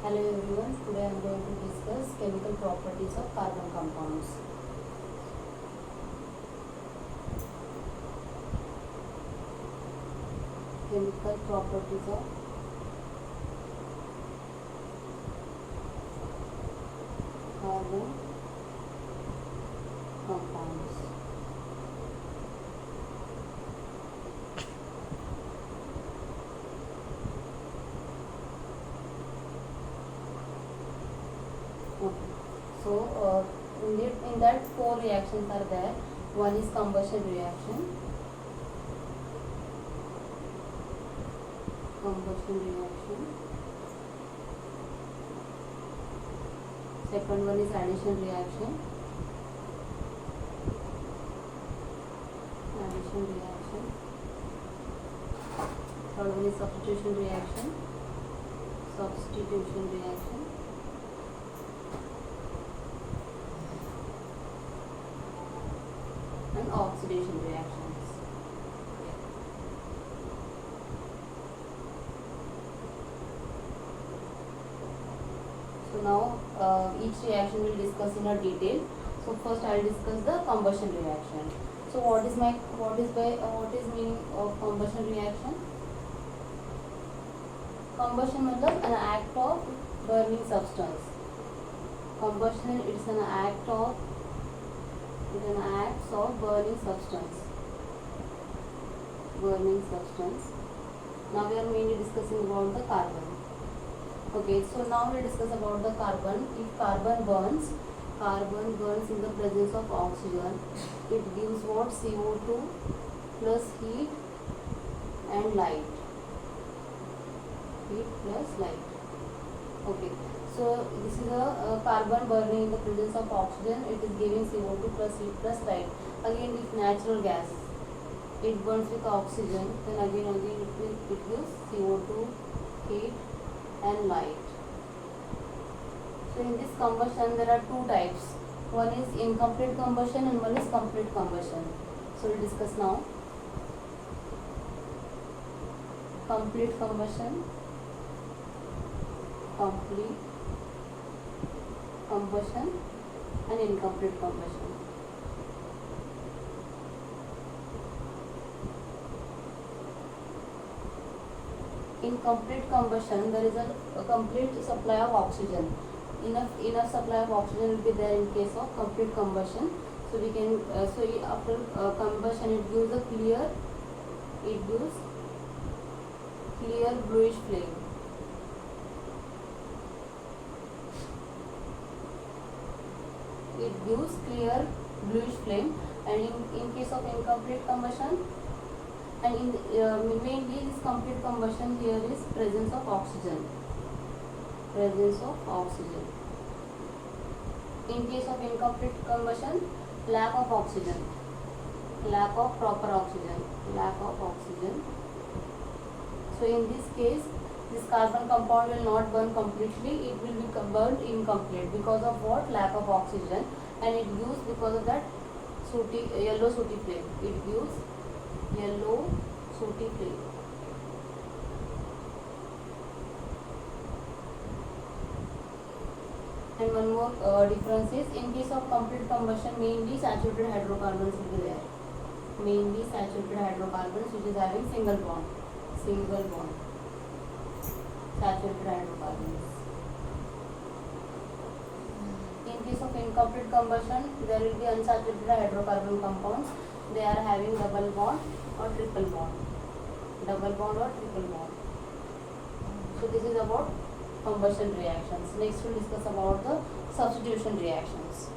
Hello everyone, today I am going to discuss chemical properties of carbon compounds. Chemical properties of carbon compounds. Okay. So in that four reactions are there. One is combustion reaction. Second one is addition reaction. Third one is substitution reaction. And oxidation reactions. So now each reaction will discuss in a detail. So first I will discuss the combustion reaction. So what is meaning of combustion reaction? Combustion मतलब an act of burning substance. Combustion it's an act of burning substance. Now we are mainly discussing about the carbon. Okay, so now we discuss about the carbon. If carbon burns in the presence of oxygen, it gives what? CO2 plus heat and light. Okay, so this is a carbon burning in the presence of oxygen. It is giving CO2 plus heat plus light. Again, if natural gas, it burns with oxygen, then again it gives CO2, heat and light. So in this combustion there are two types. One is incomplete combustion and one is complete combustion. So we'll discuss now. Complete combustion and incomplete combustion. In complete combustion, there is a complete supply of oxygen. Enough supply of oxygen will be there in case of complete combustion. So we can after combustion it gives a clear bluish flame. It gives clear bluish flame, and in case of incomplete combustion, and mainly this complete combustion, here is presence of oxygen. In case of incomplete combustion, lack of proper oxygen. So in this case, this carbon compound will not burn completely, it will be burned incomplete because of what? Lack of oxygen, and it gives, because of that, yellow sooty flame. It gives yellow sooty flame. And one more difference is, in case of complete combustion, mainly saturated hydrocarbons will be there. Which is having single bond. Saturated hydrocarbons. In case of incomplete combustion, there will be unsaturated hydrocarbon compounds. They are having double bond or triple bond. So this is about combustion reactions. Next we'll discuss about the substitution reactions.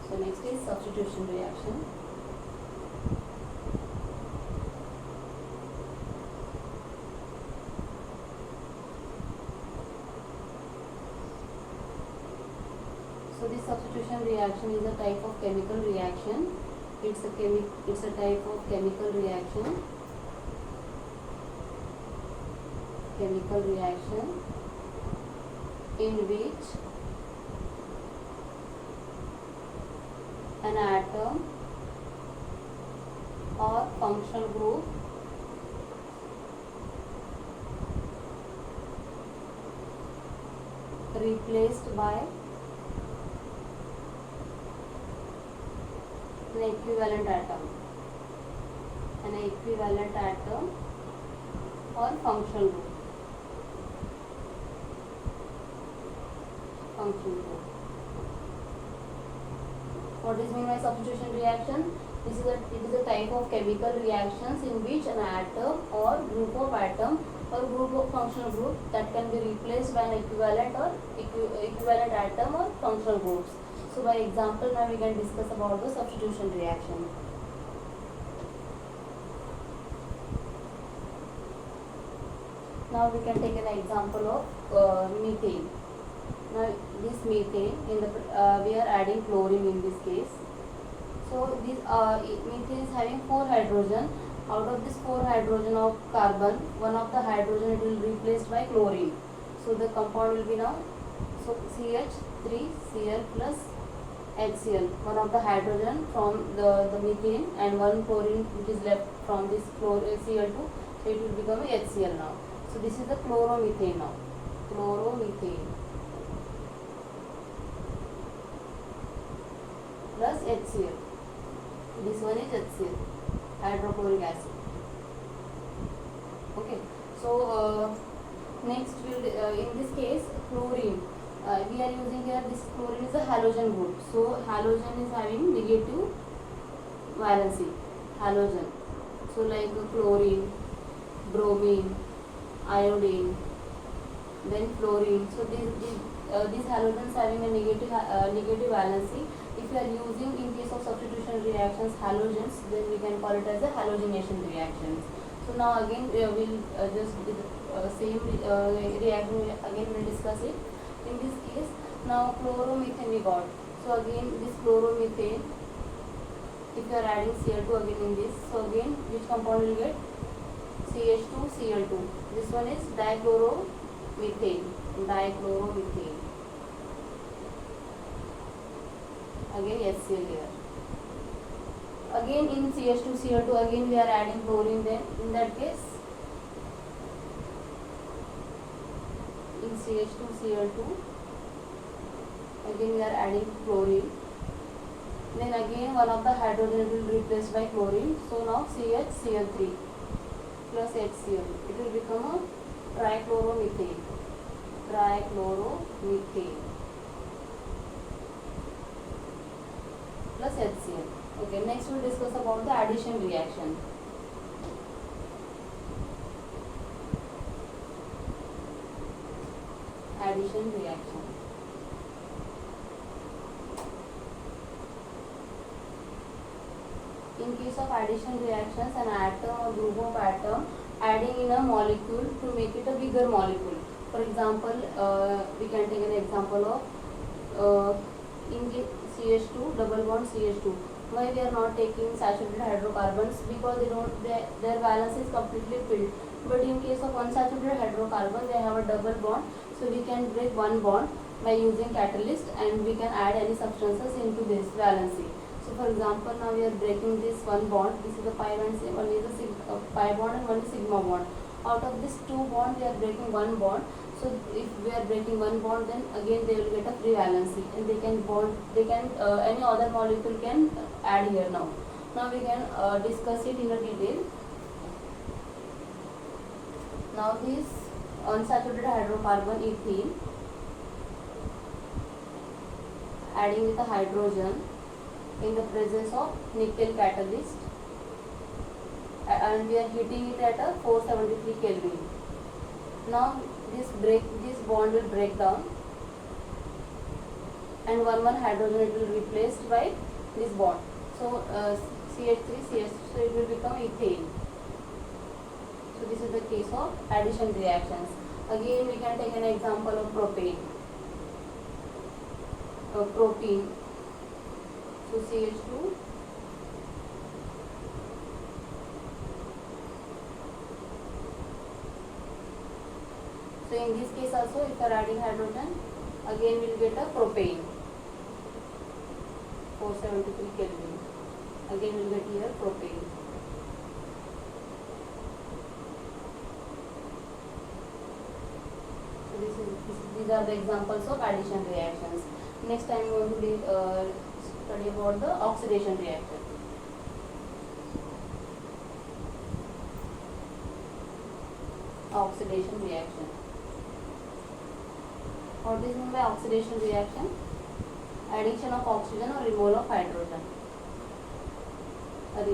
So next is substitution reaction. So this substitution reaction is a type of chemical reaction. It's a type of chemical reaction. In which atom or functional group replaced by an equivalent atom or functional group. What is meant by substitution reaction? It is a type of chemical reactions in which an atom or group of atom or group of functional group that can be replaced by an equivalent atom or functional groups. So by example now we can discuss about the substitution reaction. Now we can take an example of methane. Now this methane, we are adding chlorine in this case. So this methane is having 4 hydrogen. Out of this 4 hydrogen of carbon, one of the hydrogen it will be replaced by chlorine. So the compound will be now CH3Cl plus HCl. One of the hydrogen from the methane and one chlorine which is left from this Cl2. So it will become HCl now. So this is the chloromethane now. Chloromethane plus HCl. This one is HCl, hydrochloric acid. Okay. So next in this case chlorine. We are using here this chlorine is a halogen group. So halogen is having negative valency. Halogen. So like chlorine, bromine, iodine, then fluorine. So these halogens having a negative valency. If we are using in case of substitution reactions halogens, then we can call it as a halogenation reactions. So now again we will just same reaction again we will discuss it. In this case now chloromethane we got. So again this chloromethane, if you are adding Cl2 again in this, so again which compound will get? CH2Cl2. This one is dichloromethane. Again HCl here. Again in CH2Cl2 again we are adding chlorine, then in that case in CH2Cl2 again we are adding chlorine, then again one of the hydrogen will be replaced by chlorine. So now CHCl3 plus HCl, it will become a trichloromethane plus HCl. Okay, next we will discuss about the addition reaction. Addition reaction. In case of addition reactions, an atom or group of atom adding in a molecule to make it a bigger molecule. For example, we can take an example of in the CH2 double bond CH2. Why we are not taking saturated hydrocarbons? Because their valence is completely filled. But in case of unsaturated hydrocarbon, they have a double bond. So we can break one bond by using catalyst, and we can add any substances into this valency. So for example, now we are breaking this one bond. This is a pi and one is a pi bond and one is sigma bond. Out of this two bond, we are breaking one bond. So if we are breaking one bond, then again they will get a free valency, and they can any other molecule can add here now. Now we can discuss it in a detail. Now this unsaturated hydrocarbon ethene adding with a hydrogen in the presence of nickel catalyst, and we are heating it at a 473 Kelvin. Now this bond will break down, and one hydrogen it will be replaced by this bond. So CH3CH, so it will become ethane. So this is the case of addition reactions. Again we can take an example of propane. Propene. So CH2 so in this case also, if you are adding hydrogen, again we will get a propane. 473 Kelvin. Again we'll get here propane. So these are the examples of addition reactions. Next time we are going to study about the oxidation reaction. Oxidation reaction. What is meant by oxidation reaction? Addition of oxygen or removal of hydrogen. A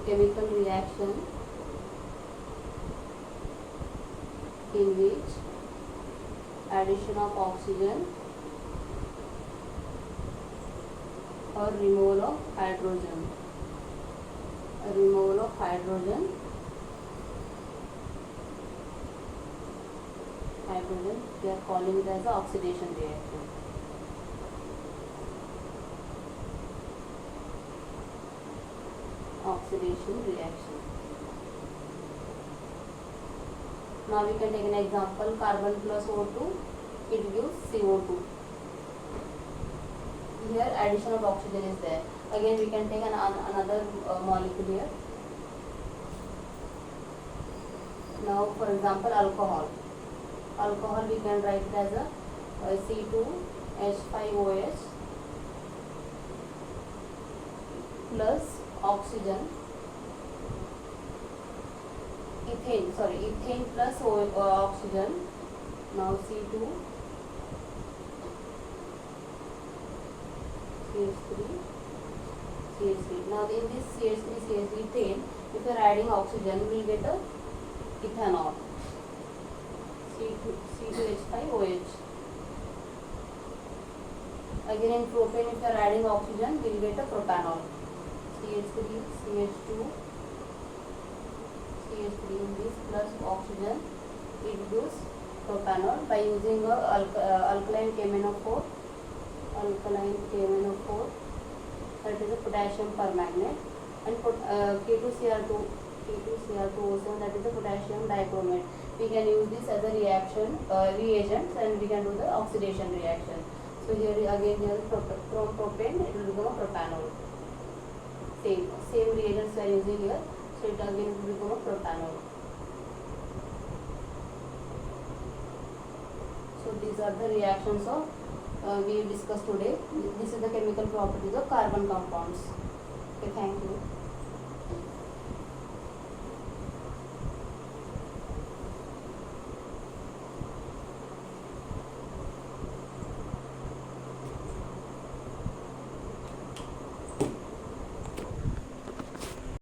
chemical reaction in which addition of oxygen or removal of hydrogen. We are calling it as the oxidation reaction. Now we can take an example. Carbon plus O2, it gives CO2. Here addition of oxygen is there. Again we can take another molecule here. Now for example alcohol we can write it as a C2H5OH plus oxygen, ethane plus oxygen. Now CH3. Now in this CH3 ethane, if you are adding oxygen, we will get a ethanol. C2H5OH. Again in propane, if you are adding oxygen, we will get a propanol. CH3, CH2, CH3 in this plus oxygen, it gives propanol by using alkaline KMnO4. That is a potassium permanganate, and K2Cr2O7, that is a potassium dichromate. We can use this as a reagents, and we can do the oxidation reaction. So here from propane it will become a propanol. Same reagents we are using here, so it again will become a propanol. So these are the reactions of we discussed today. This is the chemical properties of carbon compounds. Okay, thank you.